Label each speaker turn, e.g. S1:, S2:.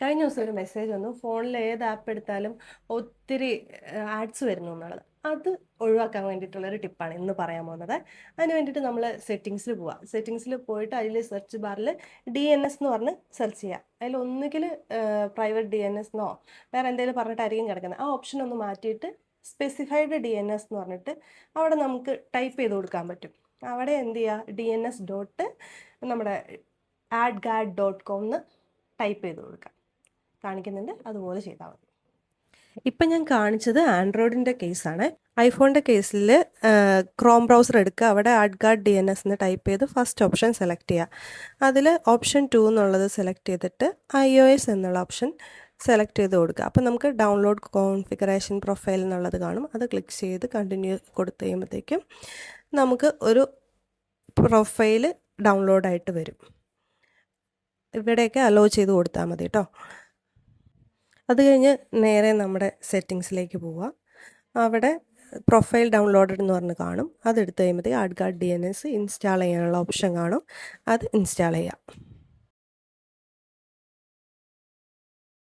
S1: കഴിഞ്ഞ ദിവസം ഒരു മെസ്സേജ് വന്നു, ഫോണിൽ ഏത് ആപ്പ് എടുത്താലും ഒത്തിരി ആഡ്സ് വരുന്നു എന്നുള്ളത്. അത് ഒഴിവാക്കാൻ വേണ്ടിയിട്ടുള്ളൊരു ടിപ്പാണ് ഇന്ന് പറയാൻ പോകുന്നത്. അതിന് വേണ്ടിയിട്ട് നമ്മൾ സെറ്റിങ്സിൽ പോവുക. സെറ്റിങ്സിൽ പോയിട്ട് അതിൽ സെർച്ച് ബാറിൽ DNS എന്ന് പറഞ്ഞ് സെർച്ച് ചെയ്യുക. അതിൽ ഒന്നുകിൽ പ്രൈവറ്റ് DNS എന്നോ വേറെ എന്തെങ്കിലും പറഞ്ഞിട്ടായിരിക്കും കിടക്കുന്നത്. ആ ഓപ്ഷൻ ഒന്ന് മാറ്റിയിട്ട് സ്പെസിഫൈഡ് DNS എന്ന് പറഞ്ഞിട്ട് അവിടെ നമുക്ക് ടൈപ്പ് ചെയ്ത് കൊടുക്കാൻ പറ്റും. അവിടെ എന്ത് ചെയ്യുക, DNS ഡോട്ട് നമ്മുടെ adgad.com എന്ന് ടൈപ്പ് ചെയ്ത് കൊടുക്കുക. കാണിക്കുന്നുണ്ട്, അതുപോലെ ചെയ്താൽ മതി. ഇപ്പം ഞാൻ കാണിച്ചത് ആൻഡ്രോയിഡിൻ്റെ കേസാണ്. ഐഫോണിൻ്റെ കേസിൽ ക്രോം ബ്രൗസർ എടുക്കുക, അവിടെ adgad DNS എന്ന് ടൈപ്പ് ചെയ്ത് ഫസ്റ്റ് ഓപ്ഷൻ സെലക്ട് ചെയ്യുക. അതിൽ ഓപ്ഷൻ 2 എന്നുള്ളത് സെലക്ട് ചെയ്തിട്ട് iOS എന്നുള്ള ഓപ്ഷൻ സെലക്ട് ചെയ്ത് കൊടുക്കുക. അപ്പോൾ നമുക്ക് ഡൗൺലോഡ് കോൺഫിഗറേഷൻ പ്രൊഫൈൽ എന്നുള്ളത് കാണും. അത് ക്ലിക്ക് ചെയ്ത് കണ്ടിന്യൂ കൊടുത്തു കഴിയുമ്പോഴത്തേക്കും നമുക്ക് ഒരു പ്രൊഫൈൽ ഡൗൺലോഡായിട്ട് വരും. ഇവിടെയൊക്കെ അലോ ചെയ്ത് കൊടുത്താൽ മതി കേട്ടോ. അത് കഴിഞ്ഞ് നേരെ നമ്മുടെ സെറ്റിങ്സിലേക്ക് പോവുക. അവിടെ പ്രൊഫൈൽ ഡൗൺലോഡഡ് എന്ന് പറഞ്ഞ് കാണും. അതെടുത്ത് കഴിയുമ്പോഴത്തേക്ക് adgad DNS ഇൻസ്റ്റാൾ ചെയ്യാനുള്ള ഓപ്ഷൻ കാണും. അത് ഇൻസ്റ്റാൾ ചെയ്യാം.